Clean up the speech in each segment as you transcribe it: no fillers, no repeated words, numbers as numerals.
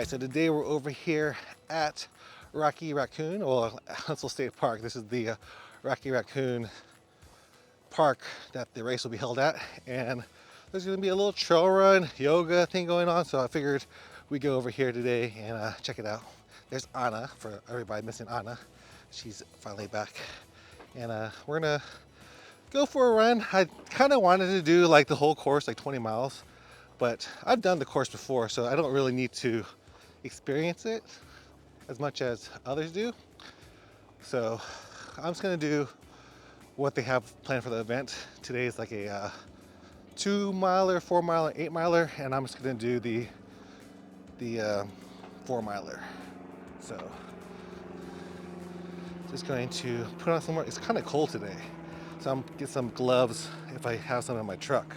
Alright, so today we're over here at Raccoon, well, Huntsville State Park. This is the Raccoon park that the race will be held at, and there's going to be a little trail run, yoga thing going on, so I figured we'd go over here today and check it out. There's Anna, for everybody missing Anna. She's finally back, and we're going to go for a run. I kind of wanted to do like the whole course, like 20 miles, but I've done the course before, so I don't really need to experience it as much as others do. So I'm just gonna do what they have planned for the event. Today is like a 2 miler, 4 miler, 8 miler, and I'm just gonna do the 4 miler. So just going to put on some more. It's kind of cold today, so I'm gonna get some gloves if I have some in my truck.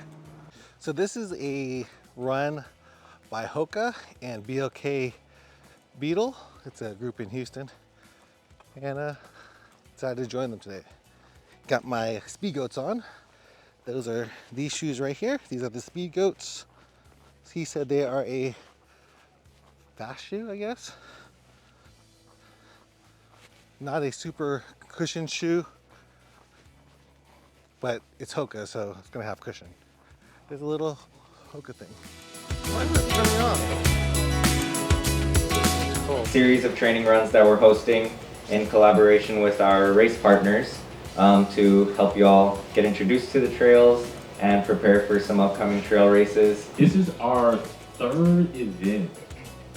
So this is a run by Hoka and BLK Beetle. It's a group in Houston, and decided to join them today. Got my Speed Goats on. Those are these shoes right here. These are the Speed Goats. He said they are a fast shoe, I guess. Not a super cushion shoe, but it's Hoka, so it's gonna have cushion. There's a little Hoka thing. Why is it turning on? Series of training runs that we're hosting in collaboration with our race partners to help you all get introduced to the trails and prepare for some upcoming trail races. This is our third event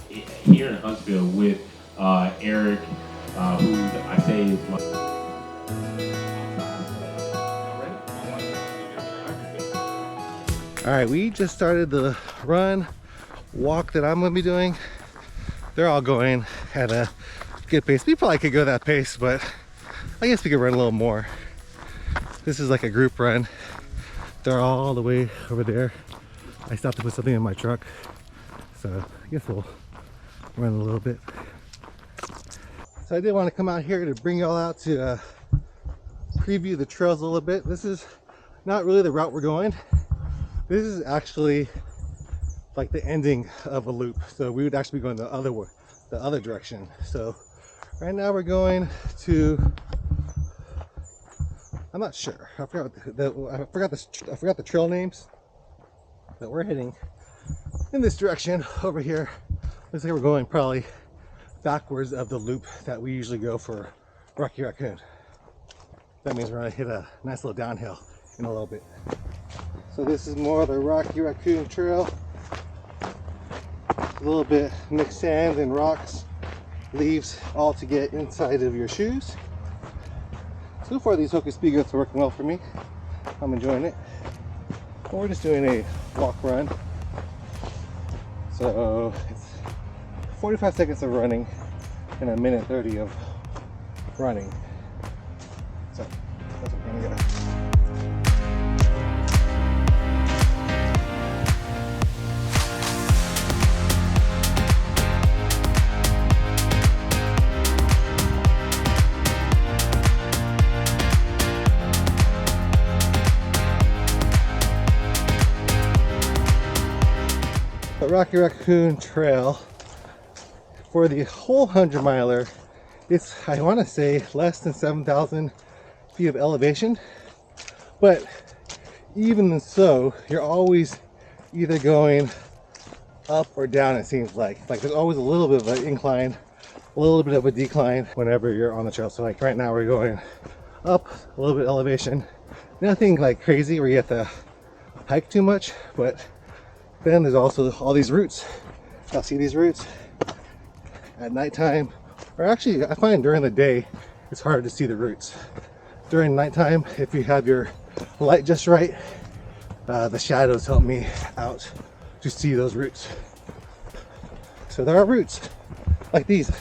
here in Huntsville with Eric, who I say is my... All right, we just started the run, walk that I'm gonna be doing. They're all going at a good pace. We probably could go that pace, but I guess we could run a little more. This is like a group run. They're all the way over there. I stopped to put something in my truck, so I guess we'll run a little bit. So I did want to come out here to bring y'all out to preview the trails a little bit. This is not really the route we're going. This is actually like the ending of a loop, so we would actually be going the other way, the other direction. So right now we're going to, I'm not sure, I forgot the trail names, but we're heading in this direction over here. Looks like we're going probably backwards of the loop that we usually go for Rocky Raccoon. That means we're gonna hit a nice little downhill in a little bit. So this is more of the Rocky Raccoon trail. A little bit mixed sand and rocks, leaves, all to get inside of your shoes. So far these Hoka Speed Goats are working well for me. I'm enjoying it. But we're just doing a walk run. So it's 45 seconds of running and a minute 30 of running. So that's what we're gonna go. The Rocky Raccoon Trail, for the whole 100 miler, it's, I want to say, less than 7,000 feet of elevation, but even so, you're always either going up or down, it seems like there's always a little bit of an incline, a little bit of a decline whenever you're on the trail. So like right now we're going up a little bit of elevation, nothing like crazy where you have to hike too much, but then there's also all these roots. Y'all see these roots? At nighttime, or actually I find during the day, it's hard to see the roots. During nighttime, if you have your light just right, the shadows help me out to see those roots. So there are roots like these.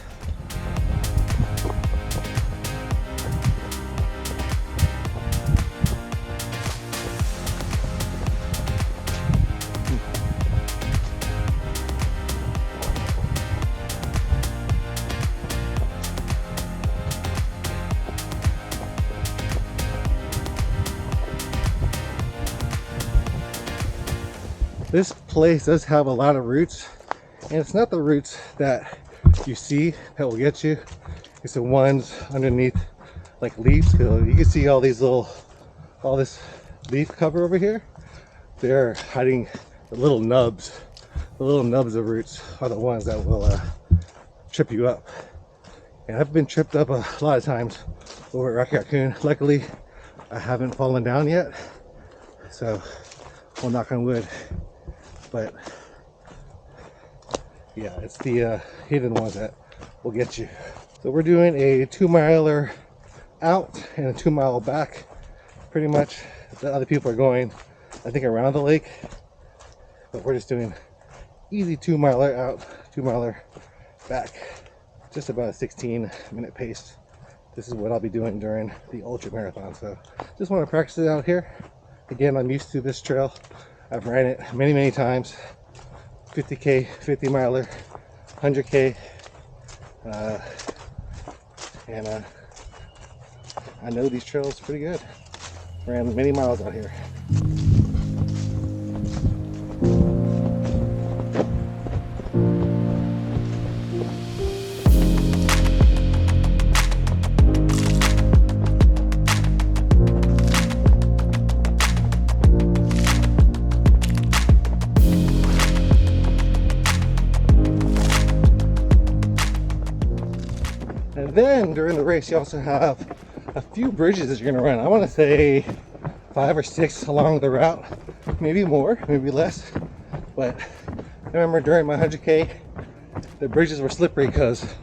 This place does have a lot of roots, And it's not the roots that you see that will get you. It's the ones underneath like leaves. You can see all these all this leaf cover over here. They're hiding the little nubs. The little nubs of roots are the ones that will trip you up. And I've been tripped up a lot of times over at Rocky Raccoon. Luckily, I haven't fallen down yet. So, we'll knock on wood. But yeah, it's the hidden ones that will get you. So we're doing a 2-miler out and a 2-mile back. Pretty much the other people are going, I think, around the lake. But we're just doing easy 2-miler out, 2-miler back. Just about a 16-minute pace. This is what I'll be doing during the ultra marathon. So just want to practice it out here. Again, I'm used to this trail. I've ran it many times. 50K, 50-miler, 100K. And I know these trails pretty good. Ran many miles out here. And then during the race, you also have a few bridges that you're gonna run. I want to say 5 or 6 along the route, maybe more, maybe less. But I remember during my 100K, the bridges were slippery because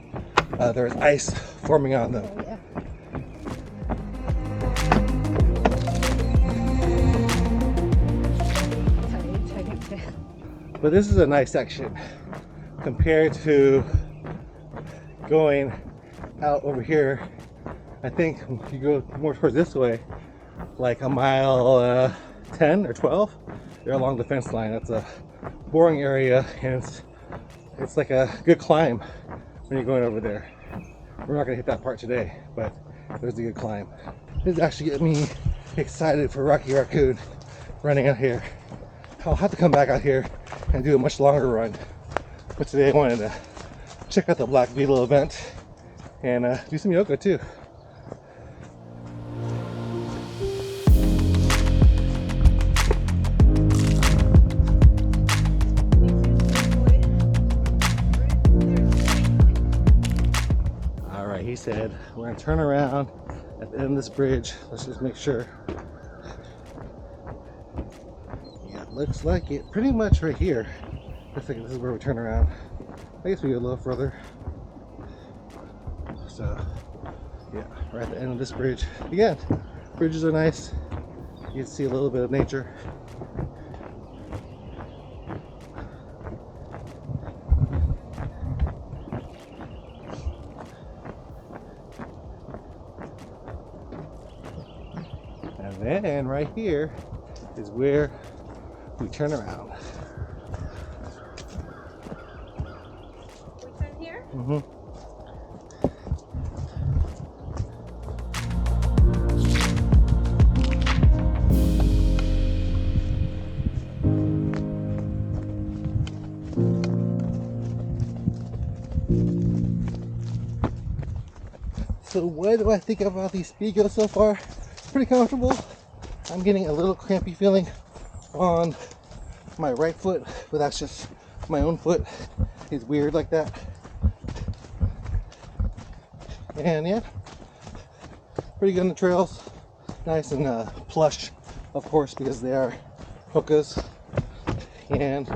there was ice forming on them. Oh, yeah. But this is a nice section compared to going out over here. I think if you go more towards this way, like a mile 10 or 12, you're along the fence line. That's a boring area, and it's like a good climb when you're going over there. We're not gonna hit that part today, but there's a good climb. This is actually getting me excited for Rocky Raccoon running out here. I'll have to come back out here and do a much longer run. But today I wanted to check out the Black Beetle event and do some yoga too. Alright, he said we're gonna turn around at the end of this bridge. Let's just make sure. Yeah, it looks like it pretty much right here. Looks like this is where we turn around. I guess we go a little further. So yeah, we're at the end of this bridge. Again, bridges are nice. You can see a little bit of nature. And then right here is where we turn around. We turn here? Mm-hmm. So what do I think about these Speedos so far? Pretty comfortable. I'm getting a little crampy feeling on my right foot, but that's just my own foot. It's weird like that. And yeah, pretty good on the trails. Nice and plush, of course, because they are Hokas. And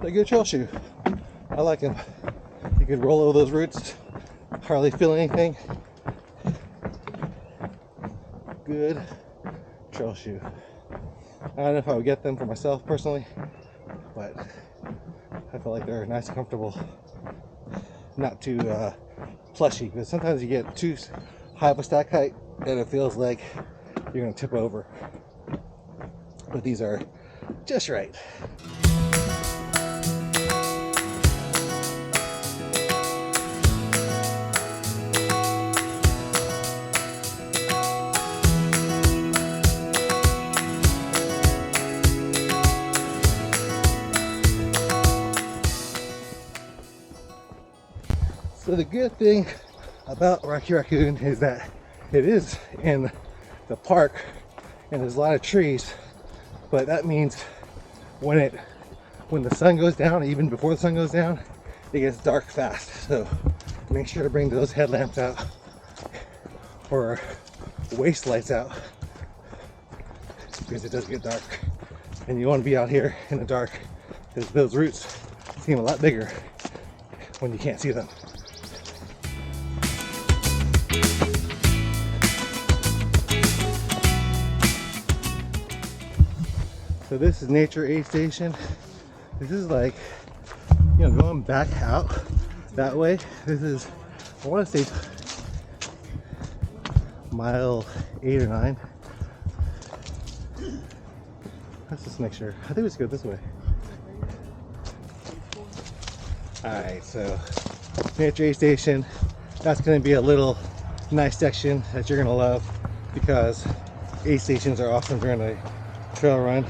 they're a good trail shoe. I like them. You can roll over those roots, hardly feel anything. Good trail shoe. I don't know if I would get them for myself personally, but I feel like they're nice and comfortable. Not too plushy, because sometimes you get too high of a stack height and it feels like you're gonna tip over. But these are just right. So the good thing about Rocky Raccoon is that it is in the park and there's a lot of trees, but that means when the sun goes down, even before the sun goes down, it gets dark fast. So make sure to bring those headlamps out or waist lights out, because it does get dark and you want to be out here in the dark, because those roots seem a lot bigger when you can't see them. So this is Nature Aid Station. This is like, you know, going back out that way. This is, I want to say mile 8 or 9. Let's just make sure. I think we should go this way. Alright, so Nature Aid Station. That's going to be a little nice section that you're going to love, because aid stations are awesome during a trail run.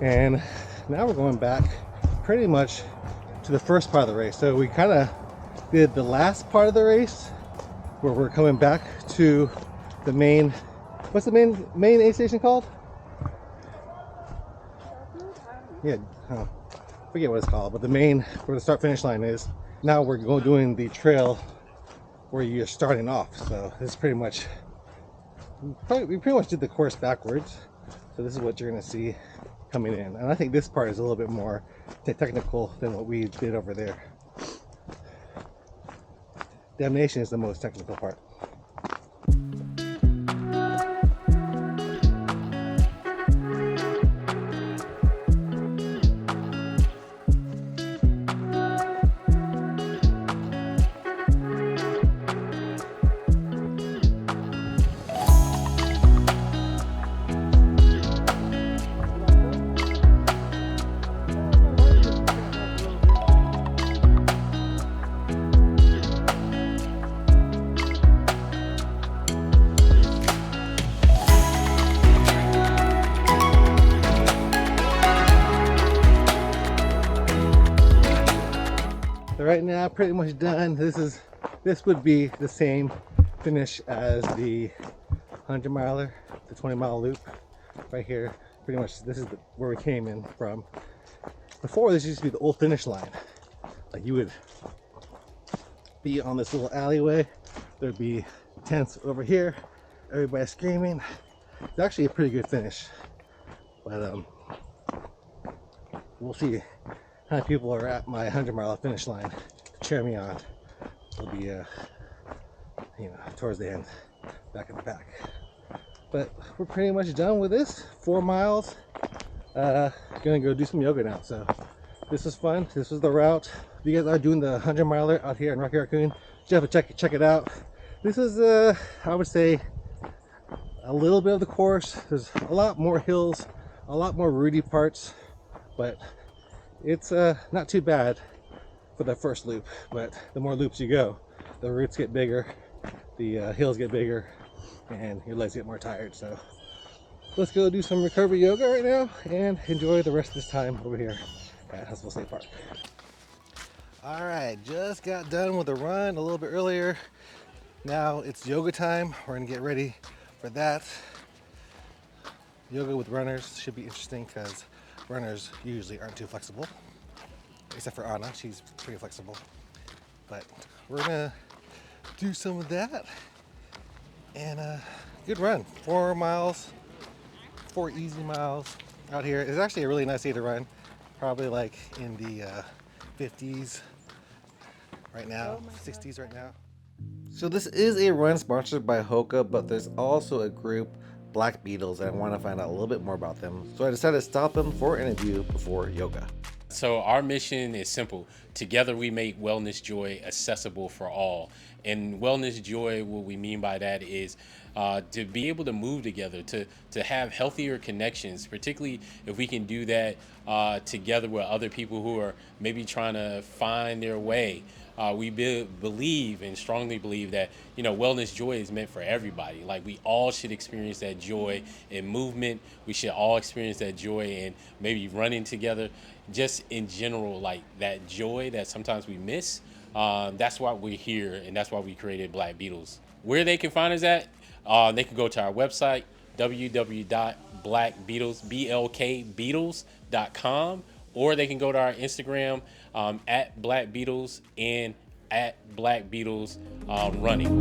And now we're going back pretty much to the first part of the race. So we kind of did the last part of the race where we're coming back to the main, what's the main aid station called? Yeah, oh, forget what it's called, but the main, where the start finish line is. Now we're doing the trail where you're starting off. So this is pretty much, we pretty much did the course backwards. So this is what you're gonna see coming in. And I think this part is a little bit more technical than what we did over there. Damnation is the most technical part. So right now, pretty much done. This would be the same finish as the 100 miler, the 20-mile loop right here. Pretty much this is where we came in from. Before, this used to be the old finish line. Like, you would be on this little alleyway. There'd be tents over here, everybody screaming. It's actually a pretty good finish, but we'll see how many people are at my 100-mile finish line to cheer me on. It'll be you know, towards the end, back in the back. But we're pretty much done with this 4 miles. Gonna go do some yoga now. So this was fun. This was the route. If you guys are doing the 100-miler out here in Rocky Raccoon, you have to check it out. This is I would say a little bit of the course. There's a lot more hills, a lot more rooty parts, but it's not too bad for the first loop. But the more loops you go, the roots get bigger, the hills get bigger, and your legs get more tired. So let's go do some recovery yoga right now and enjoy the rest of this time over here at Huntsville State Park. All right, just got done with the run a little bit earlier. Now it's yoga time. We're gonna get ready for that. Yoga with runners should be interesting, because runners usually aren't too flexible, except for Anna. She's pretty flexible. But we're gonna do some of that, and good run. 4 miles, 4 easy miles out here. It's actually a really nice day to run. Probably like in the 50s right now, 60s right now. So this is a run sponsored by Hoka, but there's also a group, Black Beetles, and I want to find out a little bit more about them. So I decided to stop them for an interview before yoga. So our mission is simple. Together we make wellness joy accessible for all. And wellness joy, what we mean by that is to be able to move together, to have healthier connections, particularly if we can do that together with other people who are maybe trying to find their way. Believe and strongly believe that, you know, wellness joy is meant for everybody. Like, we all should experience that joy in movement. We should all experience that joy in maybe running together. Just in general, like that joy that sometimes we miss. That's why we're here, and that's why we created Black Beetles. Where they can find us at, they can go to our website, www.blackbeetles.com, or they can go to our Instagram, at Black Beetles and at Black Beetles Running.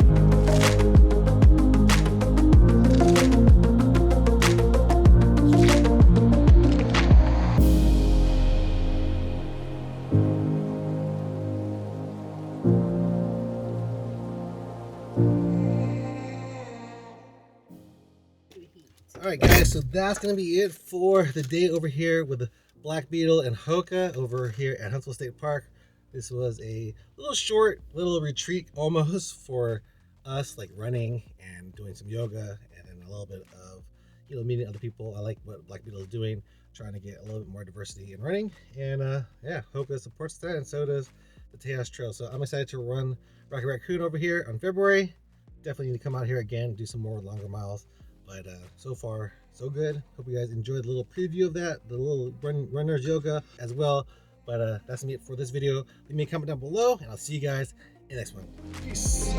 Alright guys, so that's going to be it for the day over here with the Black Beetle and Hoka over here at Huntsville State Park. This was a little short, little retreat almost for us, like running and doing some yoga and a little bit of, you know, meeting other people. I like what Black Beetle is doing, trying to get a little bit more diversity in running. And yeah, Hoka supports that, and so does the Tejas Trail. So I'm excited to run Rocky Raccoon over here on February. Definitely need to come out here again, do some more longer miles. But so far, so good. Hope you guys enjoyed the little preview of that, the little runner's yoga as well. But that's me for this video. Leave me a comment down below, and I'll see you guys in the next one. Peace.